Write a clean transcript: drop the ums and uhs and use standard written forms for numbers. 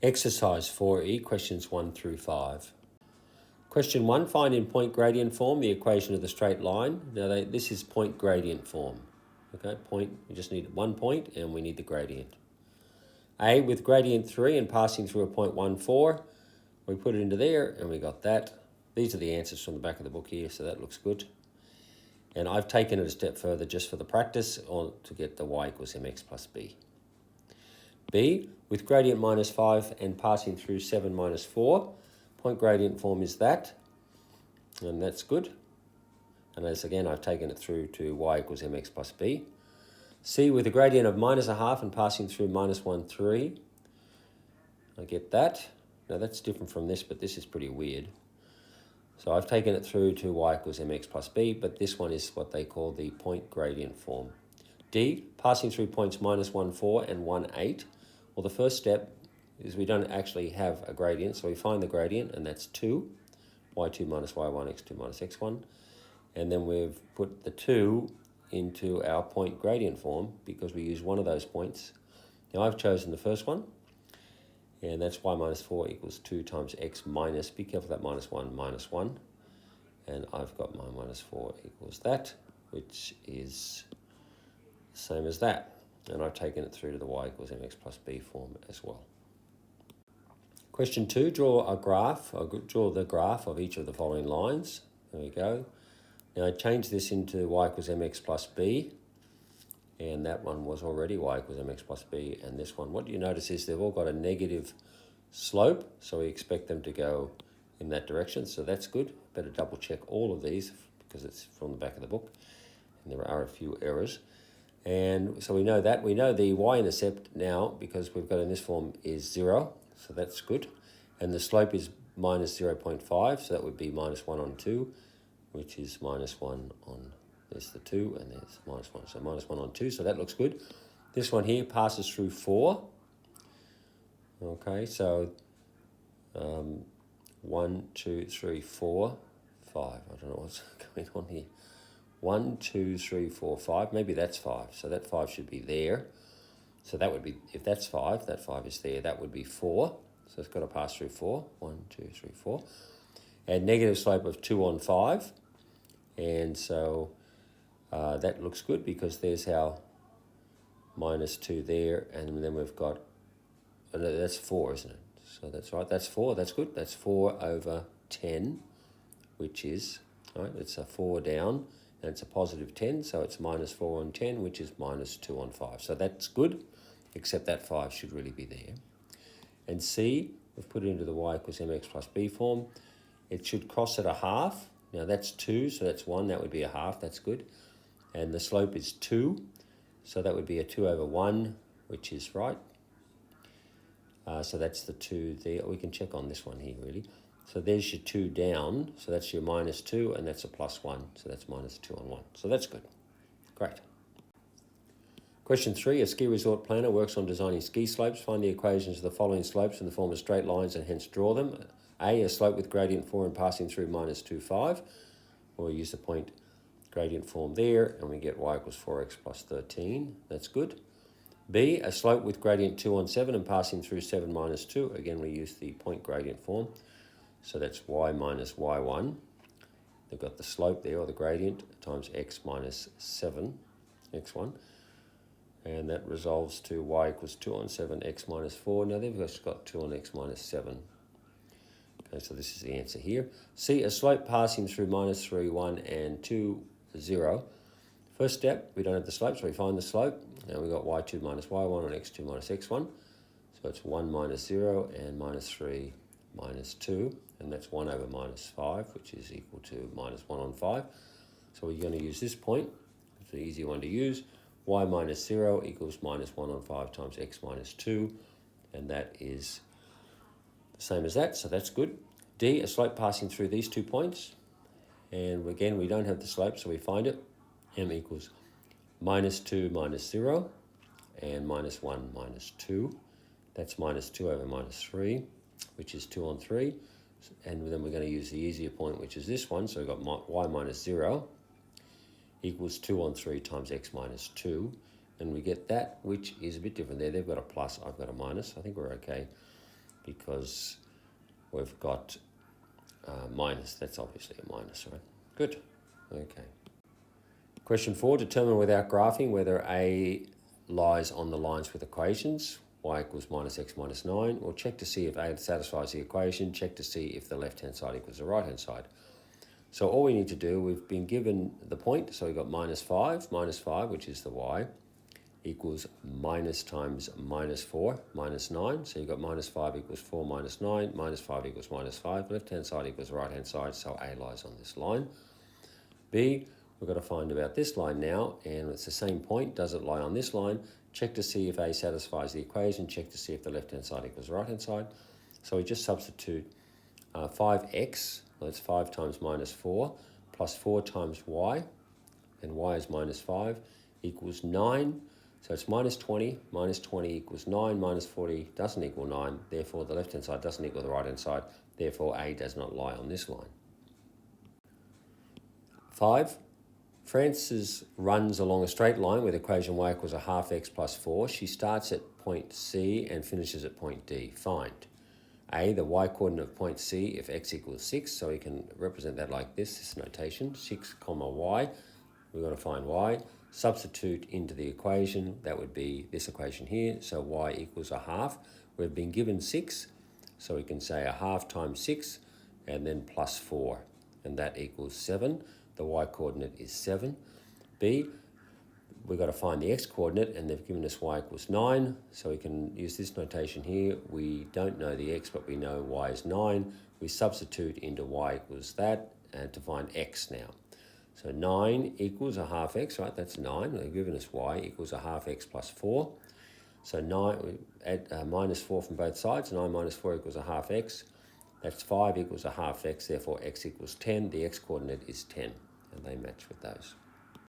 Exercise 4E, questions 1 through 5. Question 1, find in point gradient form the equation of the straight line. Now this is point gradient form. Okay, point, we just need 1 point and we need the gradient. A, with gradient 3 and passing through a point 1, 4, we put it into there and we got that. These are the answers from the back of the book here, so that looks good. And I've taken it a step further just for the practice or to get the y equals mx plus b. B, with gradient minus 5 and passing through 7 minus 4, point gradient form is that, and that's good. And as again, I've taken it through to y equals mx plus b. C, with a gradient of minus a half and passing through minus 1, 3, I get that. Now that's different from this, but this is pretty weird. So I've taken it through to y equals mx plus b, but this one is what they call the point gradient form. D, passing through points minus 1, 4 and 1, 8. Well, the first step is we don't actually have a gradient, so we find the gradient, and that's 2, y2 minus y1, x2 minus x1. And then we've put the 2 into our point gradient form because we use one of those points. Now I've chosen the first one, and that's y minus 4 equals 2 times x minus, be careful that minus 1, and I've got my minus 4 equals that, which is the same as that. And I've taken it through to the y equals mx plus b form as well. Question 2, draw the graph of each of the following lines. There we go. Now I change this into y equals mx plus b, and that one was already y equals mx plus b, and this one, what you notice is they've all got a negative slope, so we expect them to go in that direction, so that's good. Better double check all of these because it's from the back of the book, and there are a few errors. And so we know that. We know the y-intercept now, because we've got in this form, is 0, so that's good. And the slope is minus 0.5, so that would be minus 1 on 2, which is minus 1 on, there's the 2, and there's minus 1, so minus 1 on 2, so that looks good. This one here passes through 4. Okay, so 1, 2, 3, 4, 5. I don't know what's going on here. 1, 2, 3, 4, 5. Maybe that's 5. So that 5 should be there. So that would be, if that's 5, that 5 is there. That would be 4. So it's got to pass through 4. 1, 2, 3, 4. And negative slope of 2 on 5. And so that looks good because there's our minus 2 there. And then we've got, that's 4, isn't it? So that's right. That's 4. That's good. That's 4 over 10, which is, right, it's a 4 down. And it's a positive 10, so it's minus 4 on 10, which is minus 2 on 5. So that's good, except that 5 should really be there. And C, we've put it into the y equals mx plus b form. It should cross at a half. Now that's 2, so that's 1. That would be a half. That's good. And the slope is 2, so that would be a 2 over 1, which is right. So that's the 2 there. We can check on this one here, really. So there's your 2 down, so that's your minus 2, and that's a plus 1, so that's minus 2 on 1. So that's good. Great. Question 3, a ski resort planner works on designing ski slopes. Find the equations of the following slopes in the form of straight lines and hence draw them. A slope with gradient 4 and passing through minus 2, 5. Or we use the point gradient form there, and we get y equals 4x plus 13. That's good. B, a slope with gradient 2 on 7 and passing through 7 minus 2. Again, we use the point gradient form. So that's y minus y1. They've got the slope there, or the gradient, times x minus 7, x1. And that resolves to y equals 2 on 7, x minus 4. Now they've just got 2 on x minus 7. Okay, so this is the answer here. C, a slope passing through minus 3, 1, and 2, 0. First step, we don't have the slope, so we find the slope. Now we've got y2 minus y1 and x2 minus x1. So it's 1 minus 0 and minus 3 minus 2. And that's 1 over minus 5, which is equal to minus 1 on 5. So we're going to use this point. It's an easy one to use. Y minus 0 equals minus 1 on 5 times x minus 2. And that is the same as that, so that's good. D, a slope passing through these 2 points. And again, we don't have the slope, so we find it. M equals minus 2 minus 0 and minus 1 minus 2. That's minus 2 over minus 3, which is 2 on 3. And then we're going to use the easier point, which is this one. So we've got y minus 0 equals 2 on 3 times x minus 2. And we get that, which is a bit different there. They've got a plus, I've got a minus. I think we're okay. because we've got minus. That's obviously a minus, right? Good. Okay. Question 4, determine without graphing whether A lies on the lines with equations, y equals minus x minus 9, or check to see if A satisfies the equation, check to see if the left-hand side equals the right-hand side. So all we need to do, we've been given the point, so we've got minus 5, which is the y, equals minus times minus 4, minus 9. So you've got minus 5 equals 4 minus 9, minus 5 equals minus 5. Left-hand side equals right-hand side, so A lies on this line. B, we've got to find about this line now, and it's the same point. Does it lie on this line? Check to see if A satisfies the equation. Check to see if the left-hand side equals the right-hand side. So we just substitute 5x, well, that's 5 times minus 4, plus 4 times y, and y is minus 5, equals 9. So it's minus 20 equals 9, minus 40 doesn't equal 9, therefore the left-hand side doesn't equal the right-hand side, therefore A does not lie on this line. 5. Frances runs along a straight line with equation y equals a half x plus 4. She starts at point C and finishes at point D. Find A, the y coordinate of point C if x equals 6, so we can represent that like this notation, 6 comma y. We've got to find y. Substitute into the equation, that would be this equation here, so y equals a half. We've been given 6, so we can say a half times 6 and then plus 4, and that equals 7. The y coordinate is 7. B, we've got to find the x coordinate, and they've given us y equals 9, so we can use this notation here. We don't know the x, but we know y is 9. We substitute into y equals that, and to find x now. So 9 equals a half x, right? That's 9. They've given us y equals a half x plus 4. So 9, we add minus 4 from both sides. 9 minus 4 equals a half x. That's 5 equals a half x, therefore x equals 10. The x coordinate is 10, and they match with those.